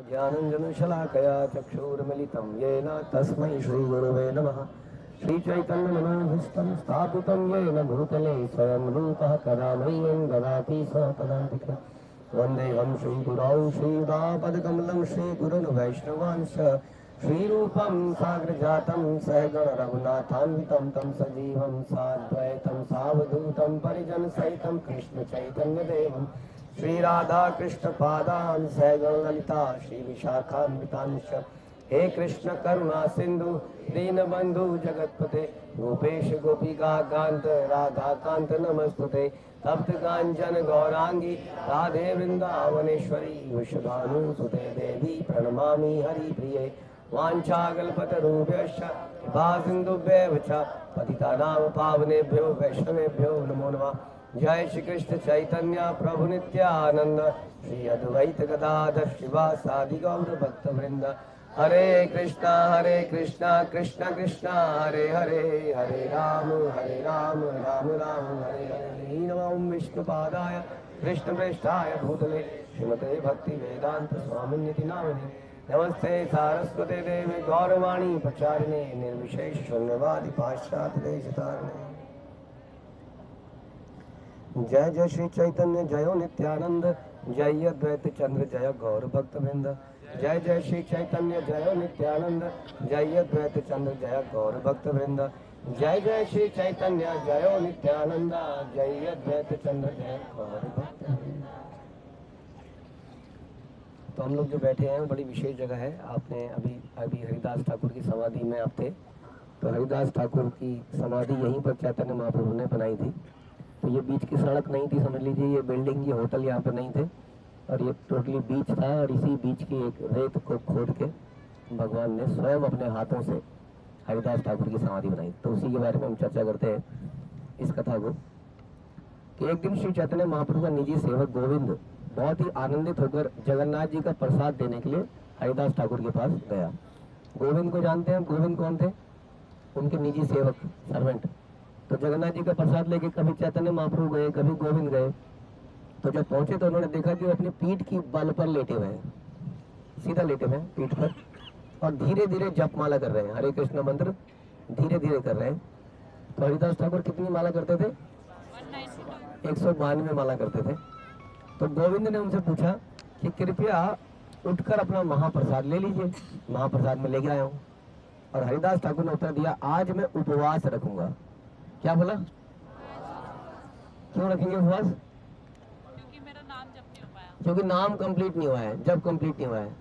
ज्ञानञ्जनशलाकया चक्षुर्मिलितं येन तस्मै श्रीगुरुवे नमः। श्रीचैतन्यमनोभीष्टं स्थापितं येन भूतले स्वयं रूपः कदा मह्यं ददाति स्वपदान्तिकम्। वन्देऽहं श्रीगुरौ श्रीयुतापदकमलं श्रीगुरुन् वैष्णवांश्च श्रीरूपं साग्रजातं सहगण रघुनाथान्वितं तं सजीवं साद्वैतं सावधूतं परिजनसहितं कृष्णचैतन्यदेवं श्री राधा कृष्ण पादान सहगण ललिता श्री विशाखान्वितांश। हे कृष्ण करुणा सिंधु दीन बंधु जगतपते गोपेश गोपिका कांत राधा कांत नमस्तुते। तप्त कांचन गौरांगी राधे वृंदावनेश्वरी विश्वभानुसुते देवी प्रणमामि हरिप्रिये। वाञ्छाकल्पतरुभ्यश्च कृपा सिन्धुभ्येव च पतितानां पावनेभ्यो वैष्णवेभ्यो नमो नमः। जय श्री कृष्ण चैतन्य प्रभु नित्यानंद श्री अद्वैत गदाधर श्रीवासादि गौर भक्त वृंद। हरे कृष्णा कृष्ण कृष्ण हरे हरे हरे राम राम राम हरे हरे। नमो विष्णुपादाय कृष्णप्रेष्ठाय भूतले श्रीमते भक्ति वेदांत स्वामिनिति नामिने। नमस्ते सारस्वते देवे गौरवाणी प्रचारिणे निर्विशेष शून्यवादी पाश्चात्य देशतारिणे। जय जय श्री चैतन्य जयो नित्यानंद जय अद्वैत चंद्र जय गौर भक्त वृंद। जय जय श्री चैतन्य जयो नित्यानंद जय अद्वैत चंद्र जय गौर भक्त वृंद। जय जय श्री चैतन्य जयो नित्यानंद जय अद्वैत चंद्र जय गौर भक्त वृंद। तो हम लोग जो बैठे हैं बड़ी विशेष जगह है। आपने अभी हरिदास ठाकुर की समाधि में आप थे, तो हरिदास ठाकुर की समाधि यहीं पर चैतन्य महाप्रभु ने बनाई थी। तो ये बीच की सड़क नहीं थी, समझ लीजिए ये बिल्डिंग ये होटल यहाँ पे नहीं थे, और ये टोटली बीच था। और इसी बीच की एक रेत को खोद के भगवान ने स्वयं अपने हाथों से हरिदास ठाकुर की समाधि बनाई। तो उसी के बारे में हम चर्चा करते हैं इस कथा को कि एक दिन श्री चैतन्य महाप्रभु का निजी सेवक गोविंद बहुत ही आनंदित होकर जगन्नाथ जी का प्रसाद देने के लिए हरिदास ठाकुर के पास गया। गोविंद को जानते हैं, गोविंद कौन थे? उनके निजी सेवक, सर्वेंट। तो जगन्नाथ जी का प्रसाद लेके कभी चैतन्य महाप्रभु गए, कभी गोविंद गए। तो जब पहुंचे तो उन्होंने देखा कि वो अपनी पीठ की बल पर लेटे हुए हैं, सीधा लेटे हुए हैं पीठ पर, और धीरे धीरे जप माला कर रहे हैं, हरे कृष्ण मंत्र धीरे धीरे कर रहे हैं। तो हरिदास ठाकुर कितनी माला करते थे? 192 माला करते थे। तो गोविंद ने उनसे पूछा कि कृपया उठकर अपना महाप्रसाद ले लीजिए, महाप्रसाद में लेके आया हूँ। और हरिदास ठाकुर ने उत्तर दिया, आज मैं उपवास रखूंगा। क्या बोला? क्यों रखेंगे उपवास? क्योंकि मेरा नाम जप नहीं हो पाया। क्योंकि नाम कंप्लीट नहीं हुआ है, जब कंप्लीट नहीं हुआ है।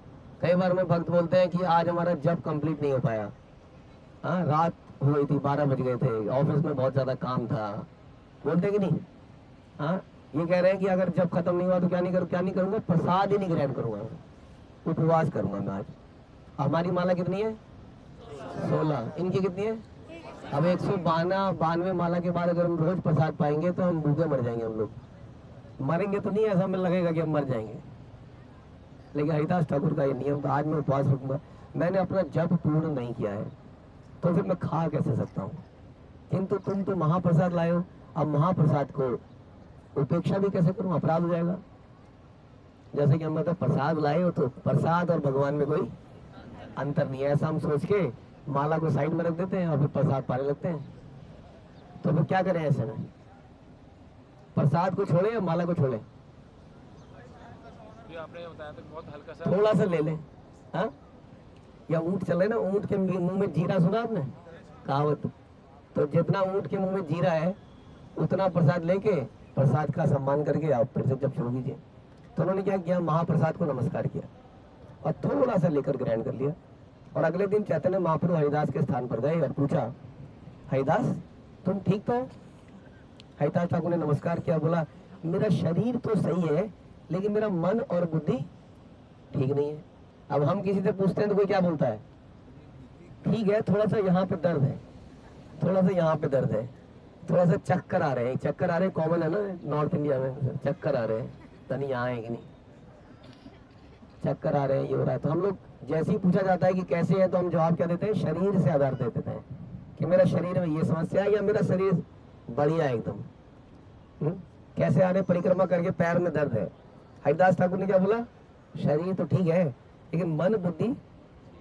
कई बार में भक्त बोलते हैं कि आज हमारा जब कंप्लीट नहीं हो पाया। हाँ, रात हुई थी, 12 बज गए थे, ऑफिस में बहुत ज्यादा काम था, बोलते कि नहीं? हाँ, ये कह रहे हैं कि अगर जब खत्म नहीं हुआ तो क्या नहीं करूंगा? प्रसाद ही नहीं ग्रहण करूंगा, उपवास करूंगा मैं आज। हमारी माला कितनी है? 16। इनकी कितनी है? अब 192 माला के बाद अगर हम रोज प्रसाद पाएंगे तो हम भूखे मर जाएंगे। हम लोग मरेंगे तो नहीं, ऐसा हमें लगेगा कि हम मर जाएंगे। लेकिन हरिदास ठाकुर का ये नियम था, आज मैं उपवास रखूंगा। मैंने अपना जप पूर्ण नहीं किया है तो फिर मैं खा कैसे सकता हूँ? किंतु तुम तो महाप्रसाद लाए हो, अब महाप्रसाद को उपेक्षा भी कैसे करूँ? अपराध हो जाएगा। जैसे कि हम मतलब प्रसाद लाए हो तो प्रसाद और भगवान में कोई अंतर नहीं है, ऐसा हम सोच के माला को साइड में रख देते हैं और फिर प्रसाद पाने लगते हैं। तो फिर क्या करें ऐसे में? प्रसाद को छोड़े या माला को छोड़े? आपने बताया तो बहुत हल्का सा थोड़ा सा ले लें। हाँ, या ऊंट चले ना, ऊंट के मुंह में जीरा, सुना आपने कहावत? तो जितना ऊंट के मुंह में जीरा है उतना प्रसाद लेके प्रसाद का सम्मान करके आप फिर से जब शुरू कीजिए। तो उन्होंने क्या किया? महाप्रसाद को नमस्कार किया और थोड़ा सा लेकर ग्रहण कर लिया। और अगले दिन चैतन्य महाप्रभु हरिदास के स्थान पर गए और पूछा, हरिदास तुम ठीक तो? हरिदास ठाकुर ने नमस्कार किया, बोला मेरा शरीर तो सही है लेकिन मेरा मन और बुद्धि ठीक नहीं है। अब हम किसी से पूछते हैं तो कोई क्या बोलता है? ठीक है, थोड़ा सा यहाँ पे दर्द है, थोड़ा सा यहाँ पे दर्द है, थोड़ा सा चक्कर आ रहे हैं। चक्कर आ रहे हैं कॉमन है ना नॉर्थ इंडिया में, चक्कर आ रहे हैं, तनी यहाँ है कि नहीं, चक्कर आ रहे हैं, ये हो रहा है। तो हम लोग जैसे ही पूछा जाता है कि कैसे है तो हम जवाब क्या देते हैं? शरीर से आधार दे देते हैं कि मेरा शरीर में ये समस्या है या मेरा शरीर बढ़िया है एकदम। कैसे आ रहे? परिक्रमा करके पैर में दर्द है। हरिदास ठाकुर ने क्या बोला? शरीर तो ठीक है लेकिन मन बुद्धि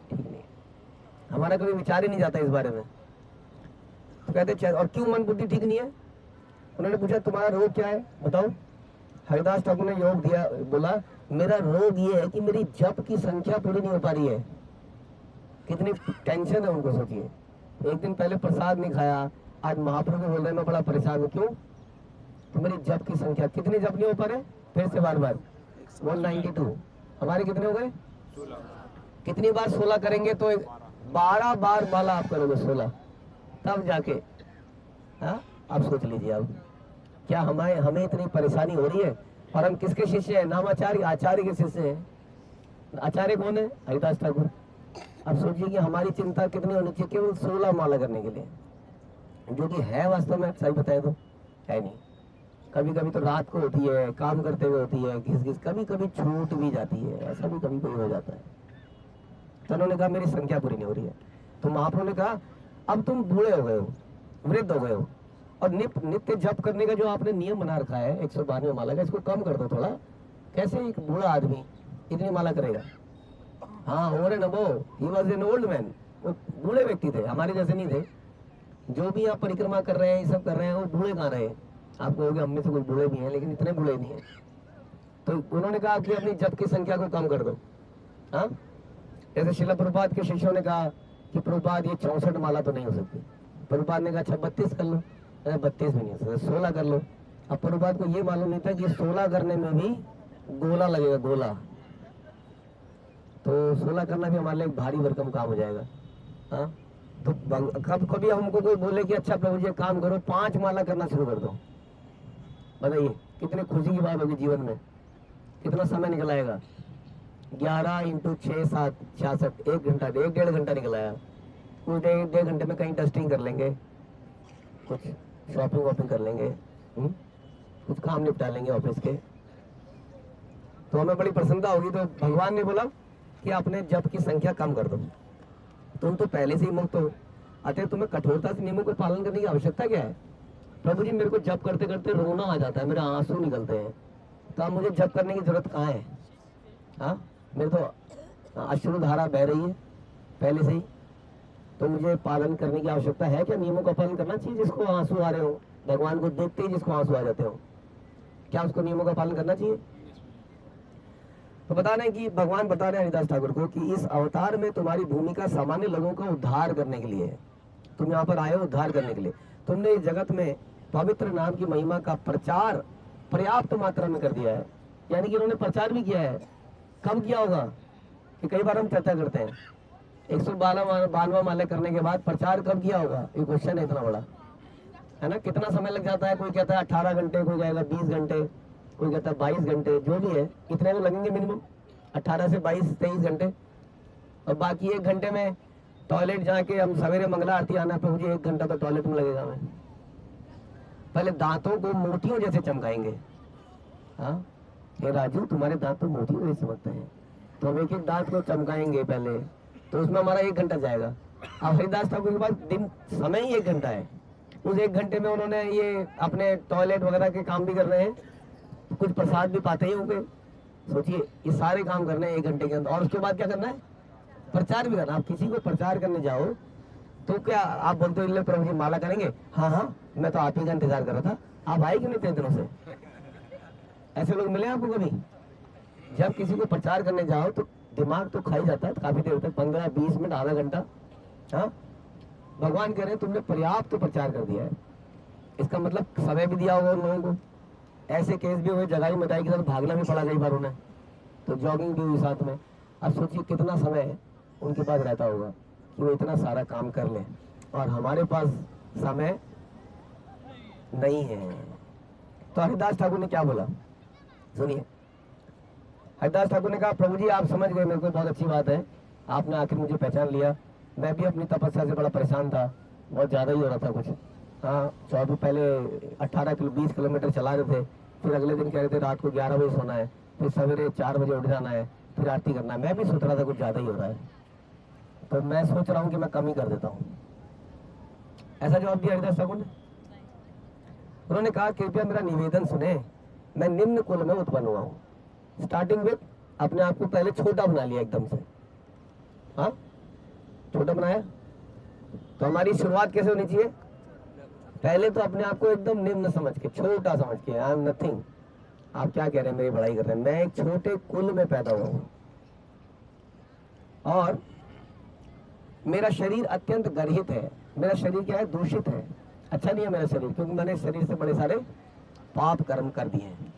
ठीक नहीं है, हमारा कभी विचार ही नहीं जाता इस बारे में। तो कहते चल, और क्यों मन बुद्धि ठीक नहीं है? उन्होंने पूछा तुम्हारा रोग क्या है बताओ। हरिदास ठाकुर ने योग दिया, बोला मेरा रोग ये है कि मेरी जप की संख्या पूरी नहीं हो पा रही है। कितनी टेंशन है उनको, सोचिए। एक दिन पहले प्रसाद नहीं खाया, आज महाप्रभु बोल रहे हैं मैं बड़ा परेशान हूँ। क्यों? तो मेरी जप की संख्या, कितनी जप नहीं हो पा रहे? फिर से बार बार 192। हमारे कितने हो गए? कितनी बार 16 करेंगे तो 12 बार माला आप करोगे, 16 तब जाके। हाँ, आप सोच लीजिए अब क्या हमें इतनी परेशानी हो रही है। और हम किसके शिष्य हैं? नामाचार्य आचार्य के शिष्य हैं। आचार्य कौन है? हरिदास ठाकुर। अब सोचिए कि हमारी चिंता कितनी होनी चाहिए केवल 16 माला करने के लिए, जो कि है वास्तव में सही बताए तो है नहीं। कभी कभी तो रात को होती है, काम करते हुए होती है, घिस कभी कभी छूट भी जाती है, ऐसा भी कभी कभी हो जाता है। तो उन्होंने कहा मेरी संख्या पूरी नहीं हो रही है। तो महाप्रभु ने कहा अब तुम बूढ़े हो गए हो, वृद्ध हो गए हो, और नित्य जप करने का जो आपने नियम बना रखा है 192 माला का, इसको कम कर दो थोड़ा। कैसे एक बूढ़ा आदमी इतनी माला करेगा? हाँ, over and above he was an old man. वो बूढ़े व्यक्ति थे, हमारे जैसे नहीं थे। जो भी आप परिक्रमा कर रहे हैं, ये सब कर रहे हैं, वो बूढ़े कहाँ रहे? आप कहोगे हम में से कुछ बूढ़े भी हैं, लेकिन इतने बूढ़े नहीं है। तो उन्होंने कहा कि अपनी जप की संख्या को कम कर दो। हाँ, जैसे शिला प्रभुपाद के शिष्यों ने कहा कि प्रभुपाद ये 64 माला तो नहीं हो सकती। प्रभुपाद ने कहा अच्छा 32 कर लो। 32 भी नहीं हो सकता, 16 कर लो। अब प्रभुपाद को ये मालूम नहीं था कि 16 करने में भी गोला लगेगा, गोला। तो 16 करना भी हमारे लिए एक भारी भरकम काम हो जाएगा। हाँ, तो कभी हमको कोई बोले कि अच्छा प्रभु जी काम करो, 5 माला करना शुरू कर दो, बताइए कितनी खुशी की बात होगी जीवन में। कितना समय निकल आएगा? 11 × 6 7 66, 1 घंटा, 1-1.5 घंटा निकल आया। कुछ 1-1.5 घंटे में कहीं डस्टिंग कर लेंगे, कुछ शॉपिंग वॉपिंग कर लेंगे, कुछ काम निपटा लेंगे ऑफिस के, तो हमें बड़ी प्रसन्नता होगी। तो भगवान ने बोला कि अपने जप की संख्या कम कर दो, तुम तो पहले से ही मुक्त हो, अतः तुम्हें कठोरता से नियमों को पालन करने की आवश्यकता क्या है? प्रभु जी मेरे को जप करते करते रोना आ जाता है, मेरे आंसू निकलते हैं, तो अब मुझे जप करने की जरूरत कहाँ है? हाँ, मेरे तो अश्रुधारा बह रही है पहले से ही, तो मुझे पालन करने की आवश्यकता है क्या? नियमों का पालन करना चाहिए। जिसको आंसू आ रहे हो, भगवान को देखते ही जिसको आंसू आ जाते हो, क्या उसको नियमों का पालन करना चाहिए? तो बता रहे हैं कि भगवान बता रहे हैं हरिदास ठाकुर को कि इस अवतार में तुम्हारी भूमिका सामान्य लोगों का उद्धार करने के लिए है। तुम यहाँ पर आए हो उद्धार करने के लिए। तुमने इस जगत में पवित्र नाम की महिमा का प्रचार पर्याप्त मात्रा में कर दिया है। यानी कि इन्होंने प्रचार भी किया है। कब किया होगा? कि कई बार हम चर्चा करते हैं 192 माले करने के बाद प्रचार कब किया होगा, ये क्वेश्चन है इतना बड़ा, है ना। कितना समय लग जाता है? कोई कहता है 18 घंटे, कोई कहेगा 20 घंटे, कोई कहता है 22 घंटे, जो भी है इतने तो लगेंगे मिनिमम, 18 से 22-23 घंटे। और बाकी 1 घंटे में टॉयलेट जाके हम सवेरे मंगला आरती आना, प्रभु जी 1 घंटा तो टॉयलेट में लगेगा। हमें पहले दांतों को मोतियों जैसे चमकाएंगे। हाँ, हे राजू तुम्हारे दांत तो मोतियों जैसे चमकते हैं, तो हम एक दांत को चमकाएंगे पहले, तो उसमें हमारा 1 घंटा जाएगा। अब हरिदास ठाकुर के पास दिन समय ही 1 घंटा है। उस 1 घंटे में उन्होंने ये अपने टॉयलेट वगैरह के काम भी कर रहे हैं, कुछ प्रसाद भी पाते ही होंगे। सोचिए ये सारे काम करने हैं 1 घंटे के अंदर, और उसके बाद क्या करना है? प्रचार भी करना। आप किसी को प्रचार करने जाओ तो क्या आप बोलते हो प्रभु जी माला करेंगे? हाँ हाँ, मैं तो आप ही का इंतजार कर रहा था, आप आए क्यों नहीं 3 दिनों से? ऐसे लोग मिले आपको कभी? जब किसी को प्रचार करने जाओ तो दिमाग तो खाई जाता है काफी देर तक, 15-20 मिनट, आधा घंटा। हाँ, भगवान कह रहे हैं तुमने पर्याप्त प्रचार कर दिया है। इसका मतलब समय भी दिया होगा उन लोगों को। ऐसे केस भी हुए, जगाई मताई के साथ भागना भी पड़ा कई बार उन्हें, तो जॉगिंग भी हुई साथ में। अब सोचिए कितना समय उनके पास रहता होगा कि वो इतना सारा काम कर लें, और हमारे पास समय नहीं है। तो हरिदास ठाकुर ने क्या बोला सुनिए। हरिदास ठाकुर ने कहा प्रभु जी आप समझ गए, मेरे को बहुत अच्छी बात है, आपने आखिर मुझे पहचान लिया। मैं भी अपनी तपस्या से बड़ा परेशान था, बहुत ज़्यादा ही हो रहा था कुछ। हाँ, 24 पहले 20 किलोमीटर चला रहे थे, फिर अगले दिन कह रहे थे रात को 11 बजे सोना है, फिर सवेरे 4 बजे उठ जाना है, फिर आरती करना है। मैं भी सोच रहा था कुछ ज़्यादा ही हो रहा है, तो मैं सोच रहा हूँ कि मैं कम ही कर देता हूँ। ऐसा जवाब दिया हरिदास ठाकुर ने। उन्होंने कहा कृपया मेरा निवेदन सुने, मैं निम्न कुल में उत्पन्न हुआ हूँ, स्टार्टिंग विद अपने आप को पहले छोटा बना लिया एकदम से, हाँ छोटा बनाया। तो हमारी शुरुआत कैसे होनी चाहिए? पहले तो अपने आप को एकदम निम्न समझ के, छोटा समझ के, आई एम नथिंग। आप क्या कह रहे हैं, मेरी बड़ाई कर रहे हैं, मैं एक छोटे कुल में पैदा हुआ हूं और मेरा शरीर अत्यंत गर्हित है। मेरा शरीर क्या है? दूषित है, अच्छा नहीं है मेरा शरीर, क्योंकि मैंने शरीर से बड़े सारे पाप कर्म कर दिए हैं।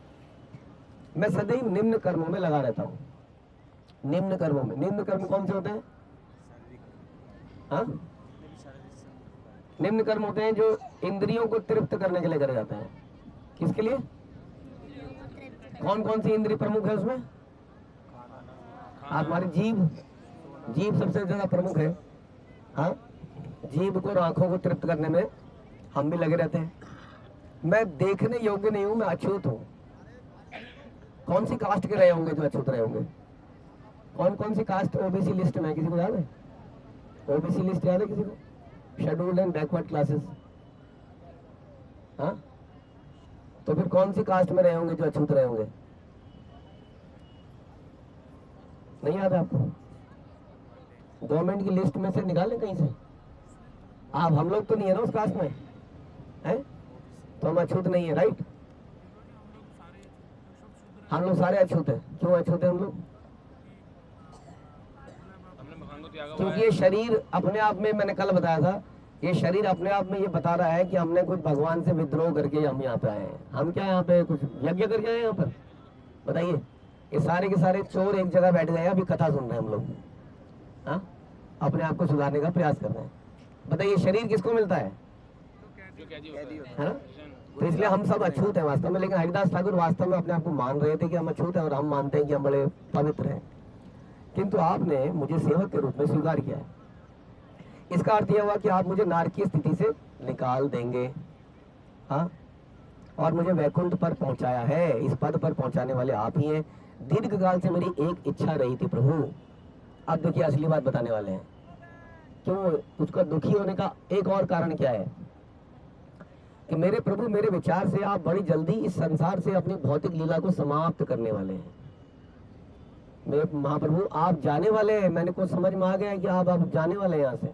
मैं सदैव निम्न कर्मों में लगा रहता हूँ। निम्न कर्मों में, निम्न कर्म कौन से होते हैं? हाँ, निम्न कर्म होते हैं जो इंद्रियों को तृप्त करने के लिए करे जाते हैं। किसके लिए? कौन कौन सी इंद्रिय प्रमुख है उसमें? हमारी जीभ, जीभ सबसे ज्यादा प्रमुख है। हाँ, जीभ को और आंखों को तृप्त करने में हम भी लगे रहते हैं। मैं देखने योग्य नहीं हूं, मैं अछूत हूं। कौन सी कास्ट के रहे होंगे जो अछूत रहे होंगे? कौन कौन सी कास्ट ओबीसी लिस्ट में है, किसी को याद है? ओबीसी लिस्ट याद है किसी को? Scheduled and backward classes. हाँ, तो फिर कौन सी कास्ट में रहे होंगे जो अछूत रहे होंगे? नहीं याद है आपको? गवर्नमेंट की लिस्ट में से निकालें कहीं से। आप, हम लोग तो नहीं है ना उस कास्ट में, है? तो हम अछूत नहीं है, राइट? हम लोग सारे अछूत हैं। क्यों अछूत हैं हम लोग? क्योंकि ये शरीर अपने आप में, मैंने कल बताया था, ये शरीर अपने आप में ये बता रहा है कि हमने कुछ भगवान से विद्रोह करके हम यहाँ पे आए हैं। हम क्या यहाँ पे कुछ यज्ञ करके आए हैं यहाँ पर? बताइए। ये सारे के सारे चोर एक जगह बैठ गए, अभी कथा सुन रहे हैं हम लोग। हाँ, अपने आप को सुधारने का प्रयास कर रहे हैं। बताइए, शरीर किसको मिलता है? है ना? तो इसलिए हम सब अछूत हैं वास्तव में। लेकिन हरिदास ठाकुर वास्तव में अपने आप को मान रहे थे कि हम अछूत हैं और हम मानते हैं कि हम बड़े पवित्र हैं। किंतु आपने मुझे सेवक के रूप में स्वीकार किया है। इसका अर्थ यह हुआ कि आप मुझे नारकीय स्थिति से निकाल देंगे, हाँ, और मुझे वैकुंठ पर पहुंचाया है। इस पद पर पहुंचाने वाले आप ही हैं। दीर्घ काल से मेरी एक इच्छा रही थी प्रभु। अब देखिए असली बात बताने वाले हैं। क्यों उसका दुखी होने का एक और कारण क्या है कि मेरे प्रभु, मेरे विचार से आप बड़ी जल्दी इस संसार से अपनी भौतिक लीला को समाप्त करने वाले हैं। मेरे महाप्रभु, आप जाने वाले हैं। मैंने को समझ में आ गया है कि आप जाने वाले हैं यहाँ से।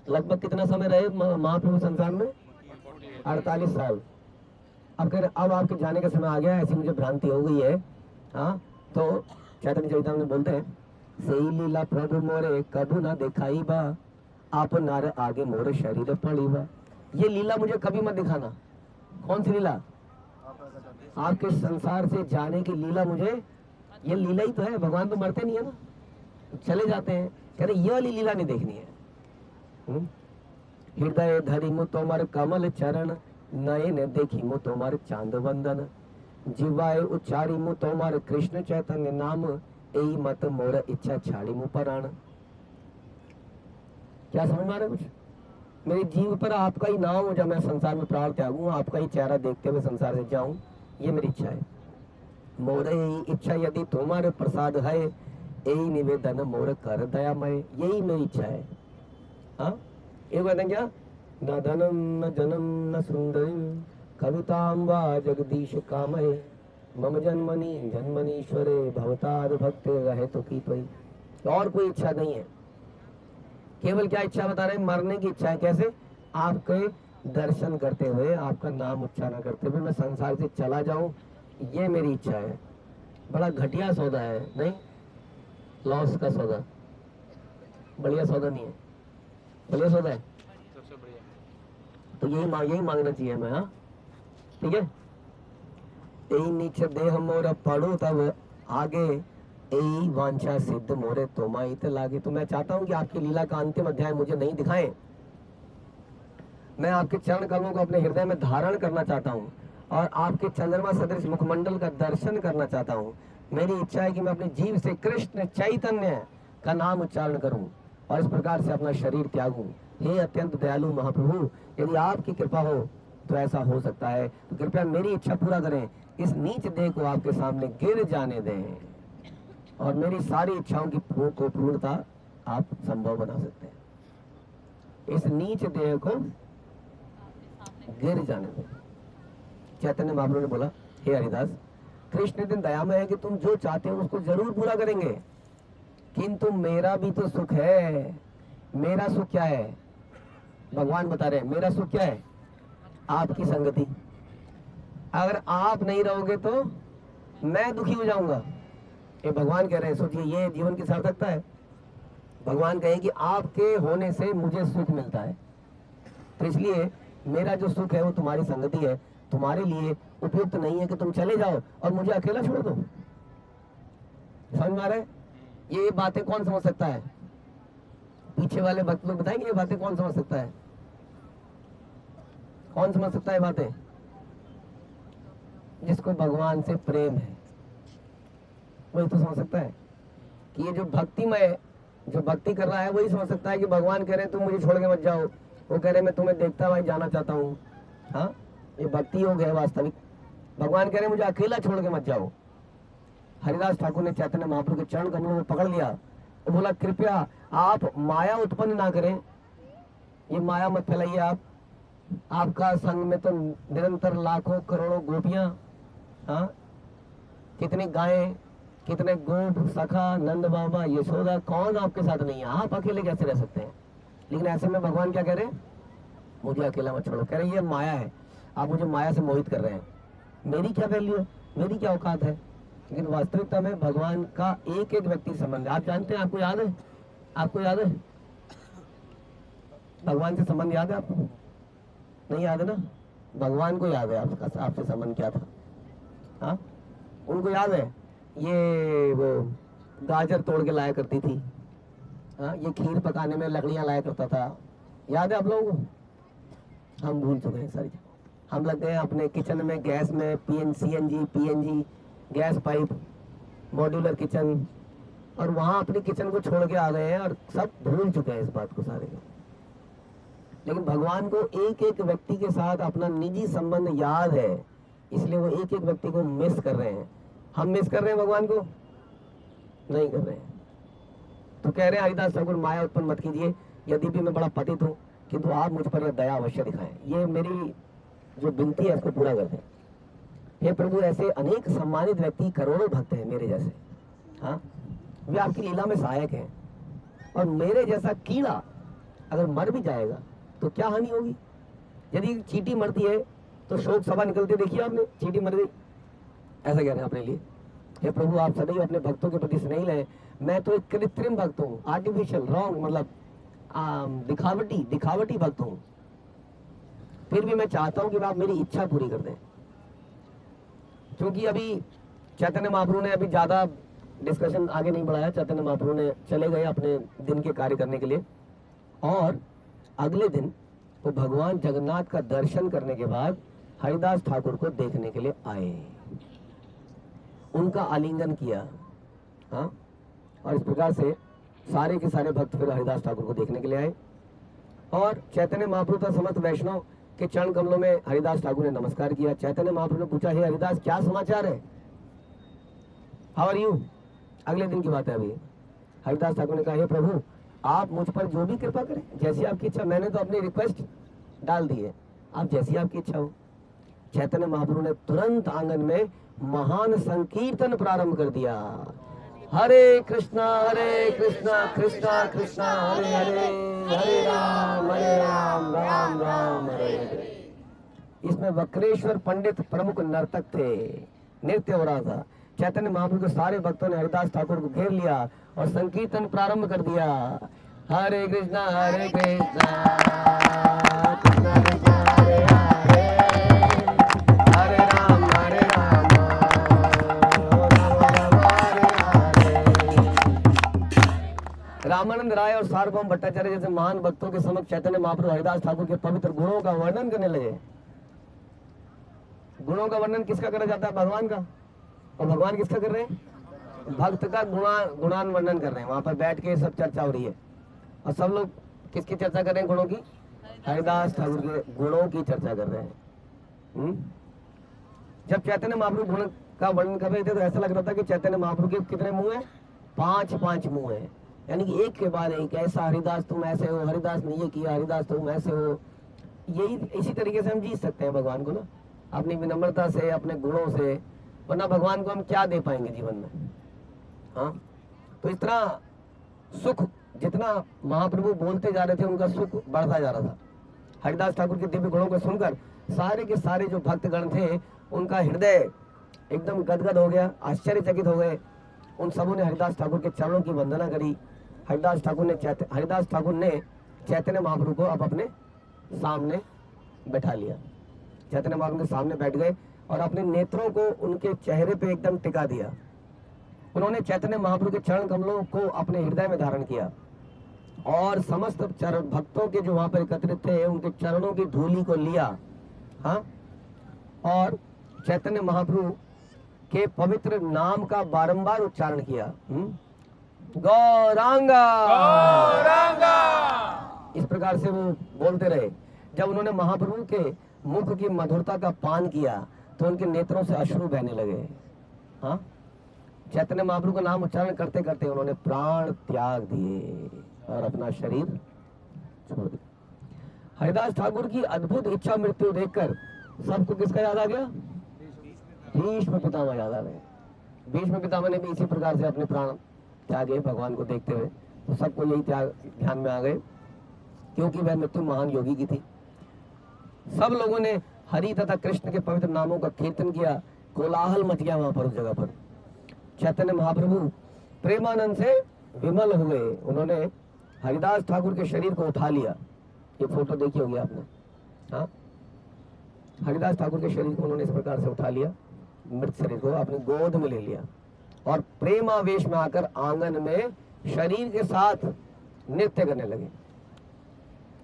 लगभग कितना समय रहे महाप्रभु संसार में? 48 साल। अब आपके जाने का समय आ गया, ऐसी मुझे भ्रांति हो गई है। हाँ, तो चैतन्य चरितामृत में बोलते हैं, सही लीला प्रभु मोरे कभू ना दिखाई बा, आप नार आगे मोरे शरीर पड़ी बा। ये लीला मुझे कभी मत दिखाना। कौन सी लीला? आपके संसार से जाने की लीला। मुझे ये लीला ही तो है। भगवान तो मरते नहीं है ना, चले जाते हैं। कह रहे ये वाली लीला नहीं देखनी है। हृदय धरी मु तोमर कमल चरण, नयन देखी मु तोमर चांद वंदन, जीवाय उच्चारी मु तोमर कृष्ण चैतन्य नाम, एई मत मोर इच्छा छाड़ी मु प्राण। क्या समझ में आ रहा है कुछ? मेरी जीव पर आपका ही नाम हो, जब मैं संसार में प्राण त्यागूं, आपका ही चेहरा देखते हुए संसार से जाऊं, ये मेरी इच्छा है। मोर यही इच्छा यदि तुम्हारे प्रसाद है, यही निवेदन मोर कर दयामय। यही मेरी इच्छा है। हाँ, ये कहते हैं क्या? न धनम न जनम न सुंदरी कविताम वा जगदीश कामय, मम जन्मनि जन्मनीश्वरे भवताद भक्त रहे तो की कोई। और कोई इच्छा नहीं है। केवल क्या इच्छा बता रहे हैं? मरने की इच्छा है। कैसे? आपके दर्शन करते हुए, आपका नाम उच्चारण करते हुए मैं संसार से चला जाऊं, ये मेरी इच्छा है। बड़ा घटिया सौदा है, नहीं? लॉस का सौदा, बढ़िया सौदा नहीं है। बढ़िया सौदा है तो यही मांगना चाहिए हमें। हाँ, ठीक है। यही नीचे देह मोर पढ़ो तब आगे, यही वांछा सिद्ध मोरे तोमाइत लागे। तो मैं चाहता हूं कि आपकी लीला का अंतिम अध्याय मुझे नहीं दिखाएं। मैं आपके चरण कमलों को अपने हृदय में धारण करना चाहता हूं और आपके चंद्रमा सदृश मुखमंडल का दर्शन करना चाहता हूं। मेरी इच्छा है कि मैं अपने जीव से कृष्ण चैतन्य का नाम उच्चारण करूं और इस प्रकार से अपना शरीर त्यागूं। हे अत्यंत दयालु महाप्रभु, यदि आपकी कृपा हो तो ऐसा हो सकता है, तो कृपया मेरी इच्छा पूरा करें। इस नीच देह को आपके सामने गिर जाने दें और मेरी सारी इच्छाओं की पूर्णता आप संभव बना सकते हैं। इस नीच देह को गिर जाने दें। चैतन्य महाप्रभु ने बोला, हे हरिदास, कृष्ण इतने दयामय है कि तुम जो चाहते हो उसको जरूर पूरा करेंगे, किंतु मेरा भी तो सुख है। मेरा सुख क्या है? भगवान बता रहे हैं मेरा सुख क्या है? आपकी संगति। अगर आप नहीं रहोगे तो मैं दुखी हो जाऊंगा। ये भगवान कह रहे हैं, सोचिए ये जीवन की सार्थकता है। भगवान कहें कि आपके होने से मुझे सुख मिलता है, तो इसलिए मेरा जो सुख है वो तुम्हारी संगति है। तुम्हारे लिए उपयुक्त नहीं है कि तुम चले जाओ और मुझे अकेला छोड़ दो। समझ में आ रहा है? ये बातें कौन समझ सकता है? पीछे वाले भक्त लोग बताएंगे ये बातें कौन समझ सकता है? कौन समझ सकता है बातें? जिसको भगवान से प्रेम है वही तो समझ सकता है कि ये जो भक्तिमय जो भक्ति कर रहा है वही समझ सकता है कि भगवान कह रहे हैं तुम मुझे छोड़ के मत जाओ, वो कह रहे मैं तुम्हें देखता हुआ जाना चाहता हूँ। हाँ, ये भक्ति योग है वास्तविक। भगवान कह रहे मुझे अकेला छोड़ के मत जाओ। हरिदास ठाकुर ने चैतन्य महाप्रभु के चरण कमलों में पकड़ लिया और बोला कृपया आप माया उत्पन्न ना करें, ये माया मत फैलाइए। आपका संग में तो निरंतर लाखों करोड़ों गोपियां, हाँ, कितनी गायें, कितने गोप, सखा, नंद बाबा, यशोदा, कौन आपके साथ नहीं है? आप अकेले कैसे रह सकते हैं? लेकिन ऐसे में भगवान क्या कह रहे हैं? मुझे अकेला मत छोड़ो। कह रहे ये माया है, आप मुझे माया से मोहित कर रहे हैं। मेरी क्या वैल्यू है, मेरी क्या औकात है? लेकिन वास्तविकता में भगवान का एक एक व्यक्ति संबंध है। आप जानते हैं, आपको याद है? आपको याद है भगवान से संबंध याद है आपको? नहीं याद है ना? भगवान को याद है आपका आपसे संबंध क्या था? हाँ, उनको याद है ये वो गाजर तोड़ के लाया करती थी, हाँ, ये खीर पकाने में लकड़ियां लाया करता था। याद है आप लोगों को? हम भूल चुके हैं सारी। हम लग गए अपने किचन में गैस में CNG PNG gas pipe, modular kitchen, और वहां अपनी किचन को छोड़ के आ गए हैं और सब भूल चुके हैं इस बात को सारे को। लेकिन भगवान को एक एक व्यक्ति के साथ अपना निजी संबंध याद है, इसलिए वो एक एक व्यक्ति को मिस कर रहे हैं। हम मिस कर रहे हैं भगवान को? नहीं कर रहे हैं। तो कह रहे हैं हरिदास ठाकुर माया उत्पन्न मत कीजिए, यदि भी मैं बड़ा पतित हूँ किंतु आप मुझ पर यह दया अवश्य दिखाएं। ये मेरी जो विनती है उसको पूरा कर दें। हे प्रभु, ऐसे अनेक सम्मानित व्यक्ति करोड़ों भक्त हैं मेरे जैसे, हाँ, वे आपकी लीला में सहायक हैं, और मेरे जैसा कीड़ा अगर मर भी जाएगा तो क्या हानि होगी? यदि चींटी मरती है तो शोक सभा निकलते देखिए आपने, चींटी मर गई, ऐसा कह रहे हैं अपने लिए। हे प्रभु, आप सदैव अपने भक्तों के प्रति स्नेही रहे। मैं तो एक कृत्रिम भक्त हूँ, आर्टिफिशियल, रॉन्ग, मतलब दिखावटी भक्त हूँ। फिर भी मैं चाहता हूँ कि आप मेरी इच्छा पूरी कर दें। क्योंकि अभी चैतन्य महाप्रभु ने अभी ज्यादा डिस्कशन आगे नहीं बढ़ाया। चैतन्य महाप्रभु ने चले गए अपने दिन के कार्य करने के लिए, और अगले दिन वो भगवान जगन्नाथ का दर्शन करने के बाद हरिदास ठाकुर को देखने के लिए आए, उनका आलिंगन किया, हाँ, और इस प्रकार से सारे के सारे भक्त फिर हरिदास ठाकुर को देखने के लिए आए। और चैतन्य महाप्रभु का समस्त वैष्णव के चरण कमलों में हरिदास ठाकुर ने नमस्कार किया। चैतन्य महाप्रभु ने पूछा, हे हरिदास, क्या समाचार है? How are you? अगले दिन की बात है अभी। हरिदास ठाकुर ने कहा, हे प्रभु, आप मुझ पर जो भी कृपा करें, जैसी आपकी इच्छा। मैंने तो अपनी रिक्वेस्ट डाल दी है, आप जैसी आपकी इच्छा हो। चैतन्य महाप्रभु ने तुरंत आंगन में महान संकीर्तन प्रारंभ कर दिया। हरे कृष्णा कृष्णा कृष्णा हरे हरे, हरे राम राम राम हरे हरे। इसमें वक्रेश्वर पंडित प्रमुख नर्तक थे, नृत्य हो रहा था। चैतन्य महाप्रभु के सारे भक्तों ने हरिदास ठाकुर को घेर लिया और संकीर्तन प्रारंभ कर दिया। हरे कृष्णा कृष्णा कृष्णा हरे हरे, हरे राम राम रामानंद राय और सार्वभौम भट्टाचार्य जैसे महान भक्तों के समक्ष चैतन्य महाप्रभु हरिदास ठाकुर के पवित्र गुणों का वर्णन करने लगे। गुणों का वर्णन किसका करा जाता है? भगवान का। और भगवान किसका कर रहे हैं? भक्त का गुणान वर्णन कर रहे हैं। वहां पर बैठ के सब चर्चा हो रही है, और सब लोग किसकी चर्चा कर रहे हैं? गुणों की। हरिदास ठाकुर के गुणों की चर्चा कर रहे हैं। जब चैतन्य महाप्रभु गुण का वर्णन कर रहे थे तो ऐसा लग रहा था कि चैतन्य महाप्रभु के कितने मुंह हैं? 5 मुंह हैं, यानी कि एक के बाद एक। ऐसा हरिदास तुम ऐसे हो, हरिदास ने ये किया, हरिदास तुम ऐसे हो। यही इसी तरीके से हम जीत सकते हैं भगवान को ना, अपनी विनम्रता से, अपने गुणों से, वरना भगवान को हम क्या दे पाएंगे जीवन में। हाँ, तो इस तरह सुख जितना महाप्रभु बोलते जा रहे थे उनका सुख बढ़ता जा रहा था। हरिदास ठाकुर के दिव्य गुणों को सुनकर सारे के सारे जो भक्तगण थे उनका हृदय एकदम गदगद हो गया, आश्चर्यचकित हो गए। उन सबों ने हरिदास ठाकुर के चरणों की वंदना करी। हरिदास ठाकुर ने चैतन्य महाप्रभु को अब अपने सामने बैठा लिया। चैतन्य महाप्रभु के सामने बैठ गए और अपने नेत्रों को उनके चेहरे पे एकदम टिका दिया। उन्होंने चैतन्य महाप्रभु के चरण कमलों को अपने हृदय में धारण किया और समस्त चरण भक्तों के जो वहां पर एकत्रित थे उनके चरणों की धूलि को लिया। हाँ, और चैतन्य महाप्रभु के पवित्र नाम का बारंबार उच्चारण किया। गौरांगा गौरांगा, इस प्रकार से वो बोलते रहे। जब उन्होंने महाप्रभु के मुख की मधुरता का पान किया तो उनके नेत्रों से अश्रु बहने लगे। हाँ, चैतन्य महाप्रभु का नाम उच्चारण करते करते उन्होंने प्राण त्याग दिए और अपना शरीर छोड़ दिया। हरिदास ठाकुर की अद्भुत इच्छा मृत्यु देखकर सबको किसका याद आ गया? भीष्म पितामह याद आ गए। भीष्म पितामह ने भी इसी प्रकार से अपने प्राण त्यागे भगवान को देखते हुए। तो सबको यही त्याग ध्यान में आ गए, क्योंकि वह मृत्यु महान योगी की थी। सब लोगों ने हरि तथा कृष्ण के पवित्र नामों का कीर्तन किया। कोलाहल मच गया वहां पर, उस जगह पर। चैतन्य महाप्रभु प्रेमानंद से विमल हो गए। उन्होंने हरिदास ठाकुर के शरीर को उठा लिया। ये फोटो देखी होगी आपने। हाँ, हरिदास ठाकुर के शरीर को उन्होंने इस प्रकार से उठा लिया, मृत शरीर को अपनी गोद में ले लिया और प्रेमावेश में आकर आंगन में शरीर के साथ नृत्य करने लगे।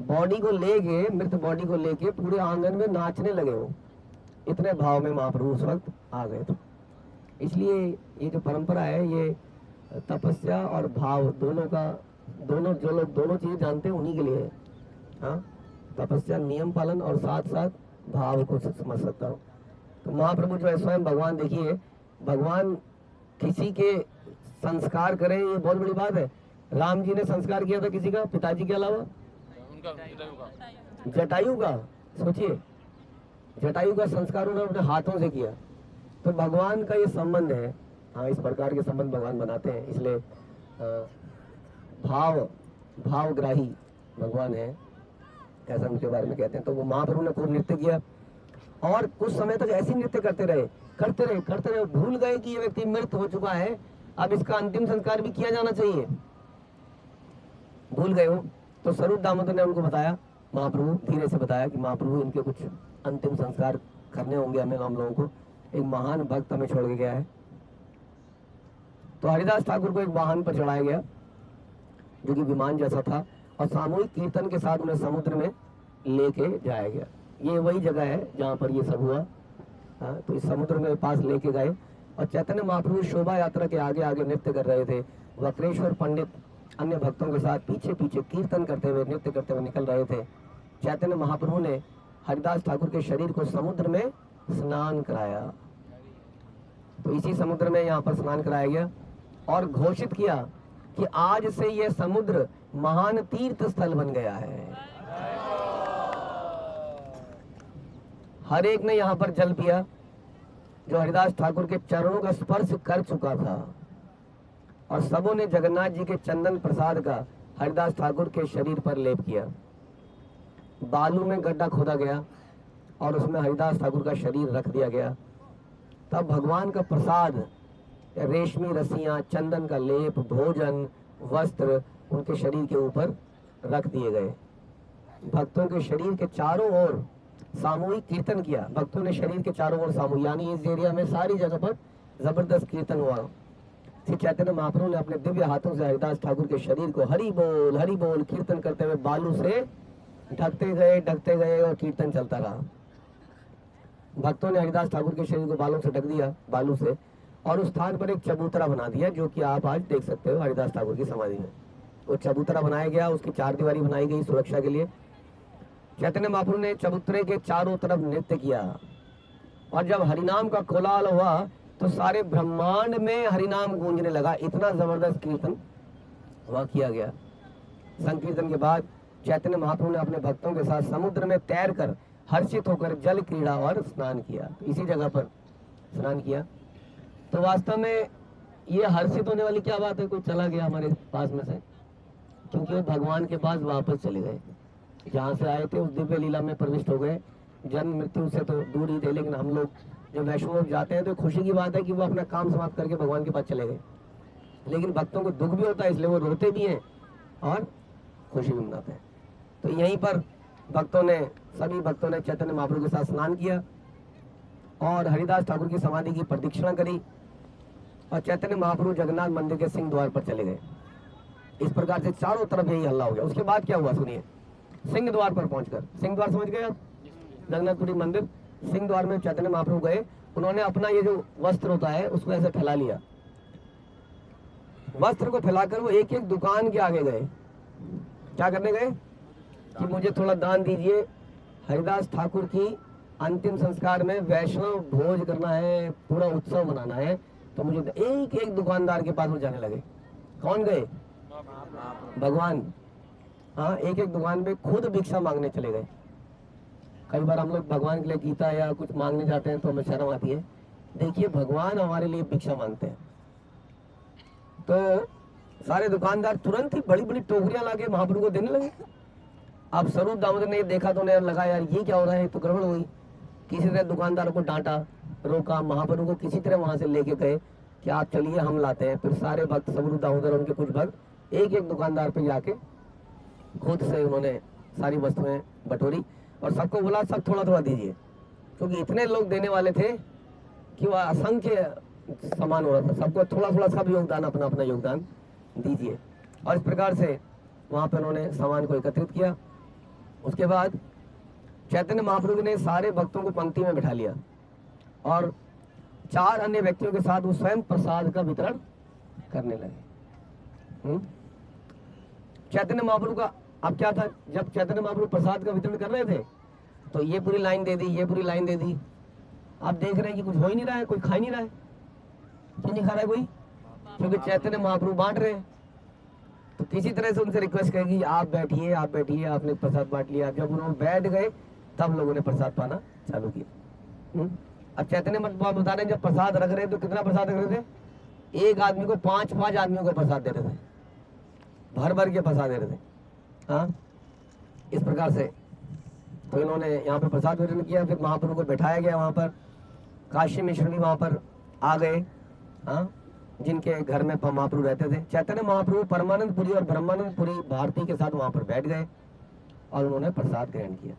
बॉडी को लेके, मृत बॉडी को लेके पूरे आंगन में नाचने लगे। वो इतने भाव में महाप्रभु उस वक्त आ गए थे। इसलिए ये जो परंपरा है ये तपस्या और भाव दोनों का, दोनों जो लोग दोनों चीजें जानते हैं उन्हीं के लिए है। हाँ, तपस्या, नियम पालन और साथ साथ भाव को समझ सकता हूँ। तो महाप्रभु जो है स्वयं भगवान, देखिए भगवान किसी के संस्कार करें ये बहुत बड़ी बात है। राम जी ने संस्कार किया था किसी का, पिताजी के अलावा? जटायु का। सोचिए, जटायु का संस्कार उन्होंने अपने हाथों से किया। तो भगवान का ये संबंध है। हाँ, इस प्रकार के संबंध भगवान बनाते हैं। इसलिए भावग्राही भगवान है, ऐसा उनके बारे में कहते हैं। तो वो महाप्रभु ने खूब नृत्य किया और कुछ समय तक ऐसे नृत्य करते रहे। भूल गए कि ये व्यक्ति मृत हो चुका है, अब इसका अंतिम संस्कार भी किया जाना चाहिए। भूल गए हो। तो स्वरूप दामोदर ने उनको बताया, महाप्रभु धीरे से बताया कि महाप्रभु इनके कुछ अंतिम संस्कार करने होंगे हमें, हम लोगों को। एक महान भक्त हमें छोड़ के गया है। तो हरिदास ठाकुर को एक वाहन पर चढ़ाया गया जो कि विमान जैसा था और सामूहिक कीर्तन के साथ उन्हें समुद्र में लेके जाया गया। ये वही जगह है जहाँ पर ये सब हुआ। हाँ, तो इस समुद्र में पास लेके गए और चैतन्य महाप्रभु शोभा यात्रा के आगे आगे नृत्य कर रहे थे। वक्रेश्वर पंडित अन्य भक्तों के साथ पीछे पीछे कीर्तन करते हुए, नृत्य करते हुए निकल रहे थे। चैतन्य महाप्रभु ने हरिदास ठाकुर के शरीर को समुद्र में स्नान कराया। तो इसी समुद्र में यहाँ पर स्नान कराया गया और घोषित किया कि आज से यह समुद्र महान तीर्थ स्थल बन गया है। हर एक ने यहाँ पर जल पिया जो हरिदास ठाकुर के चरणों का स्पर्श कर चुका था और सबों ने जगन्नाथ जी के चंदन प्रसाद का हरिदास ठाकुर के शरीर पर लेप किया। बालू में गड्ढा खोदा गया और उसमें हरिदास ठाकुर का शरीर रख दिया गया। तब भगवान का प्रसाद, रेशमी रस्सियां, चंदन का लेप, भोजन, वस्त्र उनके शरीर के ऊपर रख दिए गए। भक्तों के शरीर के चारों ओर सामूहिक कीर्तन किया। भक्तों ने शरीर के चारों ओर सामूहिक, यानी इस एरिया में सारी जगह पर जबरदस्त कीर्तन हुआ। श्री चैतन्य महाप्रभु ने अपने दिव्य हाथों से हरिदास ठाकुर के शरीर को हरि बोल कीर्तन करते हुए बालू से ढकते गए और कीर्तन चलता रहा। भक्तों ने हरिदास ठाकुर के शरीर को बालों से ढक दिया, बालू से, और उस स्थान पर एक चबूतरा बना दिया जो कि आप आज देख सकते हो हरिदास ठाकुर की समाधि में। वो चबूतरा बनाया गया, उसकी चार दीवारी बनाई गई सुरक्षा के लिए। चैतन्य महाप्रभु ने चबूतरे के चारों तरफ नृत्य किया और जब हरिनाम का कोलाहल हुआ तो सारे ब्रह्मांड में हरिनाम गूंजने लगा। इतना जबरदस्त कीर्तन वहां किया गया। संकीर्तन के बाद चैतन्य महाप्रभु ने अपने भक्तों के साथ समुद्र में तैरकर हर्षित होकर जल क्रीड़ा और स्नान किया। इसी जगह पर स्नान किया तो वास्तव में ये हर्षित होने वाली क्या बात है, कोई चला गया हमारे पास में से, क्योंकि वो भगवान के पास वापस चले गए, जहाँ से आए थे उस दिव्य लीला में प्रविष्ट हो गए। जन्म मृत्यु से तो दूर ही थे, लेकिन हम लोग जब वैष्णव लोग जाते हैं तो खुशी की बात है कि वो अपना काम समाप्त करके भगवान के पास चले गए। लेकिन भक्तों को दुख भी होता है, इसलिए वो रोते भी हैं और खुशी भी मनाते हैं। तो यहीं पर सभी भक्तों ने चैतन्य महाप्रभु के साथ स्नान किया और हरिदास ठाकुर की समाधि की प्रदक्षिणा करी और चैतन्य महाप्रभु जगन्नाथ मंदिर के सिंह द्वार पर चले गए। इस प्रकार से चारों तरफ यही हल्ला हो गया। उसके बाद क्या हुआ सुनिए। सिंह द्वार पर पहुंचकर, सिंह द्वार समझ गए आप, जगन्नाथपुरी मंदिर, सिंह द्वार में चैतन्य महाप्रभु गए। उन्होंने अपना ये जो वस्त्र होता है उसको ऐसे फैला लिया। वस्त्र को फैलाकर वो एक एक दुकान के आगे गए। क्या करने गए कि मुझे थोड़ा दान दीजिए, हरिदास ठाकुर की अंतिम संस्कार में वैष्णव भोज करना है, पूरा उत्सव मनाना है, तो मुझे एक एक दुकानदार के पास वो जाने लगे। कौन गए? भगवान। हाँ, एक एक दुकान पे खुद भिक्षा मांगने चले गए। कई बार हम लोग भगवान के लिए गीता या कुछ मांगने जाते हैं तो हमें शर्म आती है। देखिए भगवान हमारे लिए भिक्षा मांगते हैं। तो सारे दुकानदार तुरंत ही बड़ी बड़ी टोकरियां लाके महाप्रभु को देने लगे। अब स्वरूप दामोदर ने देखा तो उन्हें लगा यार ये क्या हो रहा है, तो गड़बड़ हो गई। किसी तरह दुकानदार को डांटा, रोका, महाप्रभु को किसी तरह वहां से लेके गए कि आप चलिए हम लाते हैं। फिर सारे भक्त स्वरूप दामोदर उनके कुछ भक्त एक एक दुकानदार पे जाके खुद से उन्होंने सारी वस्तुएं बटोरी और सबको बोला सब थोड़ा थोड़ा दीजिए, क्योंकि इतने लोग देने वाले थे कि वह असंख्य सामान हो रहा था। सबको थोड़ा थोड़ा सब योगदान, अपना अपना योगदान दीजिए। और इस प्रकार से वहां पर उन्होंने सामान को एकत्रित किया। उसके बाद चैतन्य महाप्रभु ने सारे भक्तों को पंक्ति में बिठा लिया और 4 अन्य व्यक्तियों के साथ वो स्वयं प्रसाद का वितरण करने लगे। चैतन्य महाप्रभु का अब क्या था, जब चैतन्य महाप्रभु प्रसाद का वितरण कर रहे थे तो ये पूरी लाइन दे दी, ये पूरी लाइन दे दी। आप देख रहे हैं कि कुछ हो ही नहीं रहा है, कोई खा ही नहीं रहा है। क्यों नहीं खा रहा है कोई? क्योंकि चैतन्य महाप्रभु बांट रहे हैं। तो किसी तरह से उनसे रिक्वेस्ट करेगी आप बैठिए, आप बैठिए, आपने प्रसाद बांट लिया। जब उन्होंने बैठ गए तब लोगों ने प्रसाद पाना चालू किया। अब चैतन्य महाप्रभु बता रहे हैं जब प्रसाद रख रहे तो कितना प्रसाद रख रहे थे? एक आदमी को 5-5 आदमियों को प्रसाद दे रहे थे, भर भर के प्रसाद दे रहे थे। हाँ, इस प्रकार से तो इन्होंने यहाँ पे प्रसाद वितरण किया। फिर महाप्रभु को बैठाया गया वहाँ पर। काशी मिश्र भी वहाँ पर आ गए, हाँ, जिनके घर में महाप्रभु रहते थे। चैतन्य महाप्रभु परमानंद पुरी और ब्रह्मानंद पुरी भारती के साथ वहाँ पर बैठ गए और उन्होंने प्रसाद ग्रहण किया।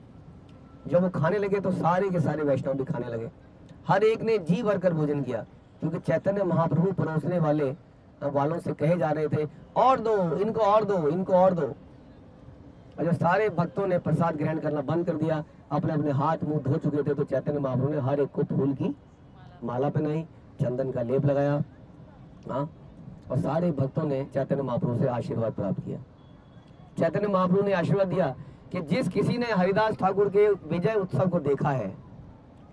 जब वो खाने लगे तो सारे के सारे वैष्णव भी खाने लगे। हर एक ने जी भरकर भोजन किया, क्योंकि चैतन्य महाप्रभु परोसने वालों से कहे जा रहे थे और दो, इनको और दो, इनको और दो। और जब सारे भक्तों ने प्रसाद ग्रहण करना बंद कर दिया, अपने अपने हाथ मुंह धो चुके थे, तो चैतन्य महाप्रभु ने हर एक को फूल की माला पहनाई, चंदन का लेप लगाया, हाँ, और सारे भक्तों ने चैतन्य महाप्रभु से आशीर्वाद प्राप्त किया। चैतन्य महाप्रभु ने आशीर्वाद दिया कि जिस किसी ने हरिदास ठाकुर के विजय उत्सव को देखा है,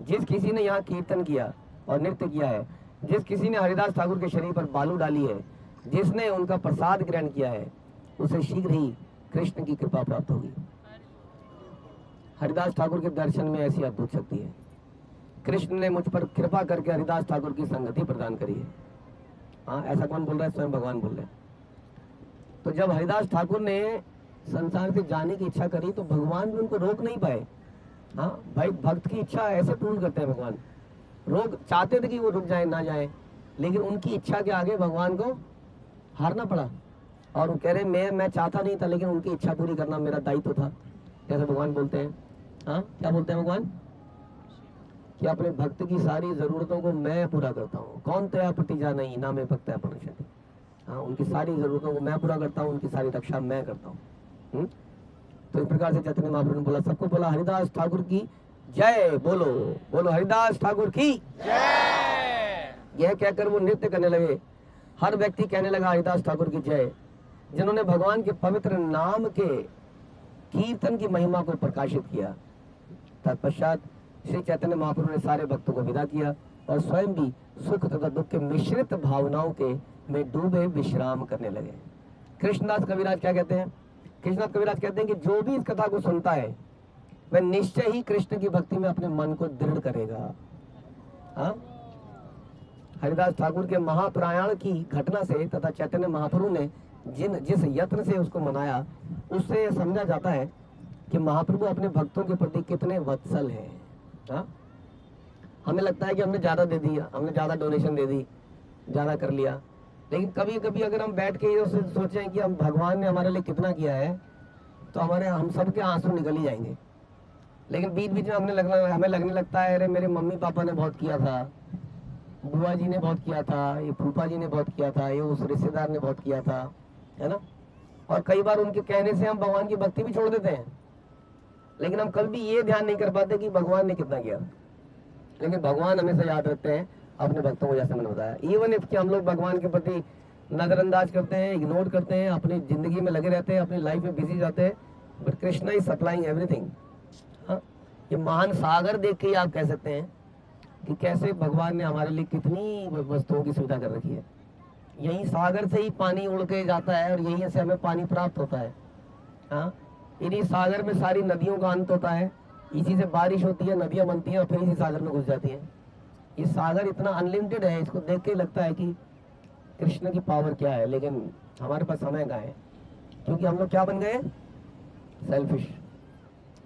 जिस किसी ने यहाँ कीर्तन किया और नृत्य किया है, जिस किसी ने हरिदास ठाकुर के शरीर पर बालू डाली है, जिसने उनका प्रसाद ग्रहण किया है, उसे शीघ्र ही कृष्ण की कृपा प्राप्त होगी। हरिदास ठाकुर के दर्शन में ऐसी अद्भुत शक्ति है। कृष्ण ने मुझ पर कृपा करके हरिदास ठाकुर की संगति प्रदान करी है। हाँ, ऐसा कौन बोल रहा है? स्वयं भगवान बोल रहे हैं। तो जब हरिदास ठाकुर ने संसार से जाने की इच्छा करी तो भगवान भी उनको रोक नहीं पाए। हाँ भाई, भक्त की इच्छा ऐसे पूर्ण करते हैं भगवान। रोक चाहते थे कि वो रुक जाए ना जाए, लेकिन उनकी इच्छा के आगे भगवान को हारना पड़ा। और वो कह रहे मैं चाहता नहीं था, लेकिन उनकी इच्छा पूरी करना मेरा दायित्व था। जैसे भगवान बोलते हैं, हाँ, क्या बोलते हैं भगवान? कि अपने भक्त की सारी जरूरतों को मैं पूरा करता हूँ। कौन तया प्रति जाना ही ना मैं भक्त है। हाँ, उनकी सारी जरूरतों को मैं पूरा करता हूँ, उनकी सारी रक्षा मैं करता हूँ। तो इस प्रकार से चैतन्य महाप्रभु ने बोला, सबको बोला हरिदास ठाकुर की जय, बोलो बोलो हरिदास ठाकुर की जय। यह कहकर वो नृत्य करने लगे। हर व्यक्ति कहने लगा हरिदास ठाकुर की जय। जिन्होंने भगवान के पवित्र नाम के कीर्तन की महिमा को प्रकाशित किया। तत्पश्चात श्री चैतन्य महाप्रभु ने सारे भक्तों को विदा किया और स्वयं भी सुख तथा दुख के मिश्रित भावनाओं के में डूबे विश्राम करने लगे। कृष्णदास कविराज क्या कहते हैं? कृष्णदास कविराज कहते हैं कि जो भी इस कथा को सुनता है वह निश्चय ही कृष्ण की भक्ति में अपने मन को दृढ़ करेगा। हाँ, हरिदास ठाकुर के महाप्रयाण की घटना से तथा चैतन्य महाप्रभु ने जिस यत्न से उसको मनाया, उससे समझा जाता है कि महाप्रभु अपने भक्तों के प्रति कितने वत्सल हैं। हाँ? हमें लगता है कि हमने ज़्यादा दे दिया, हमने ज़्यादा डोनेशन दे दी, ज़्यादा कर लिया, लेकिन कभी कभी अगर हम बैठ के ये सोचें कि हम भगवान ने हमारे लिए कितना किया है, तो हम सब के आंसू निकल ही जाएंगे। लेकिन बीच बीच में हमें लगने लगता है, अरे मेरे मम्मी पापा ने बहुत किया था, बुआ जी ने बहुत किया था, ये फूफा जी ने बहुत किया था, ये उस रिश्तेदार ने बहुत किया था, है ना। और कई बार उनके कहने से हम भगवान की भक्ति भी छोड़ देते हैं, लेकिन हम कभी ये ध्यान नहीं कर पाते कि भगवान ने कितना किया। लेकिन भगवान हमेशा याद रखते हैं अपने भक्तों को, जैसे मैंने बताया। इवन इफ कि हम लोग भगवान के प्रति नजरअंदाज करते हैं, इग्नोर करते हैं, अपनी जिंदगी में लगे रहते हैं, अपनी लाइफ में बिजी जाते हैं, but Krishna is supplying everything. हाँ, ये महान सागर देख के ही आप कह सकते हैं कि कैसे भगवान ने हमारे लिए कितनी वस्तुओं की सुविधा कर रखी है। यही सागर से ही पानी उड़ के जाता है और यहीं से हमें पानी प्राप्त होता है। हाँ, इन्हीं सागर में सारी नदियों का अंत होता है, इसी से बारिश होती है, नदियां बनती हैं और फिर इसी सागर में घुस जाती हैं। ये सागर इतना अनलिमिटेड है, इसको देख के लगता है कि कृष्ण की पावर क्या है, लेकिन हमारे पास समय कहाँ है, क्योंकि हम लोग क्या बन गए, सेल्फिश।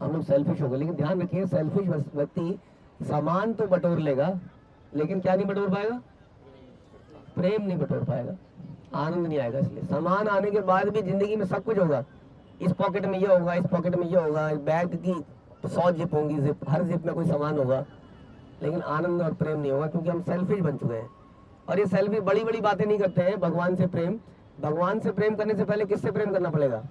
हम लोग सेल्फिश हो गए। लेकिन ध्यान रखिए, सेल्फिश व्यक्ति सामान तो बटोर लेगा, लेकिन क्या नहीं बटोर पाएगा, प्रेम नहीं बटोर पाएगा, आनंद नहीं आएगा। इसलिए सामान आने के बाद भी जिंदगी में सब कुछ होगा, इस पॉकेट में ये होगा, इस पॉकेट में ये होगा, बैग की 100 जिप होंगी, जिप हर जिप में कोई सामान होगा, लेकिन आनंद और प्रेम नहीं होगा, क्योंकि हम सेल्फिश बन चुके हैं। और ये सेल्फिश बड़ी बड़ी बातें नहीं करते हैं। भगवान से प्रेम करने से पहले किससे प्रेम करना पड़ेगा,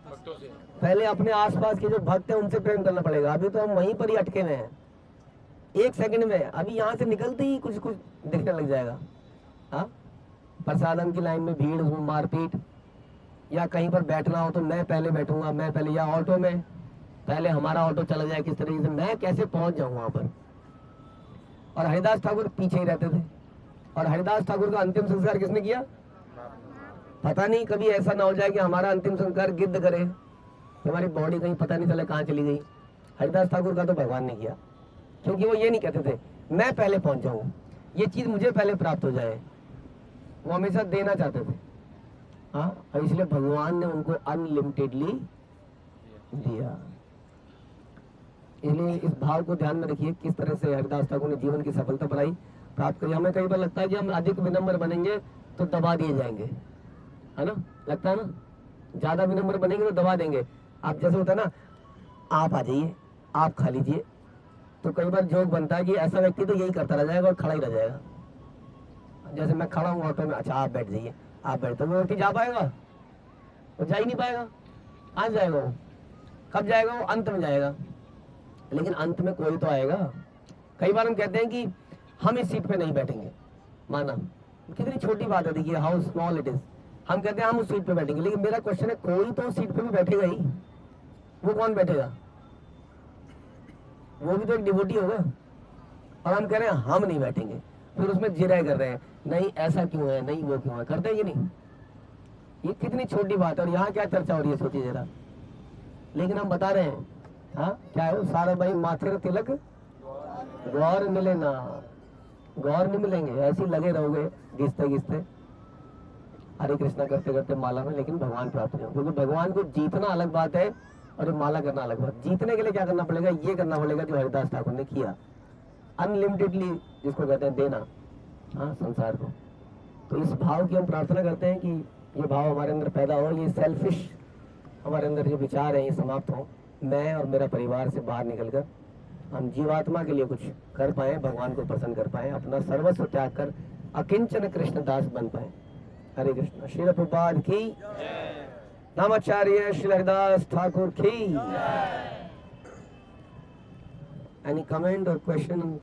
पहले अपने आसपास के जो भक्त हैं उनसे प्रेम करना पड़ेगा। अभी तो हम वहीं पर ही अटके हुए हैं, एक सेकंड में, अभी यहाँ से निकलते ही कुछ कुछ दिखने लग जाएगा। हाँ, प्रसादम की लाइन में भीड़, उसमें मारपीट, या कहीं पर बैठना हो तो मैं पहले बैठूंगा, मैं पहले, या ऑटो में पहले हमारा ऑटो चला जाए, किस तरीके से मैं कैसे पहुंच जाऊं वहां पर। और हरिदास ठाकुर पीछे ही रहते थे। और हरिदास ठाकुर का अंतिम संस्कार किसने किया, पता नहीं, कभी ऐसा ना हो जाए कि हमारा अंतिम संस्कार गिद्ध करे, हमारी बॉडी कहीं पता नहीं चले कहाँ चली गई। हरिदास ठाकुर का तो भगवान ने किया, क्योंकि वो ये नहीं कहते थे मैं पहले पहुंच जाऊं, ये चीज मुझे पहले प्राप्त हो जाए, वो हमेशा देना चाहते थे। हाँ, और इसलिए भगवान ने उनको अनलिमिटेडली दिया। इसलिए इस भाव को ध्यान में रखिए, किस तरह से हरिदास ठाकुर ने जीवन की सफलता प्राप्त करी। हमें कई बार लगता है कि हम अधिक विनम्र बनेंगे तो दबा दिए जाएंगे, है ना, लगता है ना, ज्यादा विनम्र बनेंगे तो दबा देंगे। आप जैसे होता है ना, आप आ जाइए, आप खा लीजिए, तो कई बार जोक बनता है कि ऐसा व्यक्ति तो यही करता रह जाएगा और खड़ा ही रह जाएगा। जैसे मैं खड़ा हूँ ऑटो में, अच्छा आप बैठ जाइए, आप बैठ, तो वो व्यक्ति जा पाएगा, वो जा ही नहीं पाएगा। आज जाएगा वो, कब जाएगा वो, अंत में जाएगा, लेकिन अंत में कोई तो आएगा। कई बार हम कहते हैं कि हम इस सीट पे नहीं बैठेंगे, माना कितनी छोटी बात है, देखिए हाउ स्मॉल इट इज। हम कहते हैं हम उस सीट पे बैठेंगे, लेकिन मेरा क्वेश्चन है कोई तो उस सीट पे भी बैठेगा ही, वो कौन बैठेगा, वो भी तो एक डिवोटी होगा। और हम कह रहे हैं हम नहीं बैठेंगे, फिर उसमें जिराए कर रहे हैं, नहीं ऐसा क्यों है, नहीं वो क्यों है, करते हैं कि नहीं। ये कितनी छोटी बात है, और यहाँ क्या चर्चा हो रही है सोचिए जरा। लेकिन हम बता रहे हैं, हाँ क्या है, सारा भाई माथे तिलक गौर मिले ना, गौर नहीं मिलेंगे, ऐसे लगे रहोगे घिसते घिसते हरे कृष्णा करते करते माला में, लेकिन भगवान प्राप्त नहीं हो। क्योंकि भगवान को जीतना अलग बात है और ये माला करना अलग बात। जीतने के लिए क्या करना पड़ेगा, ये करना पड़ेगा जो हरिदास ठाकुर ने किया, अनलिमिटेडली जिसको कहते हैं देना, हाँ, संसार को। तो इस भाव की हम प्रार्थना करते हैं कि ये भाव हमारे अंदर पैदा हो, ये सेल्फिश हमारे अंदर जो विचार है ये समाप्त हो, मैं और मेरा परिवार से बाहर निकलकर हम जीवात्मा के लिए कुछ कर पाए, भगवान को प्रसन्न कर पाए, अपना सर्वस्व त्याग कर अकिंचन कृष्ण दास बन पाए। हरे कृष्ण। श्रील प्रभुपाद की, नामाचार्य श्री हरिदास ठाकुर की। एनी कमेंट और क्वेश्चन?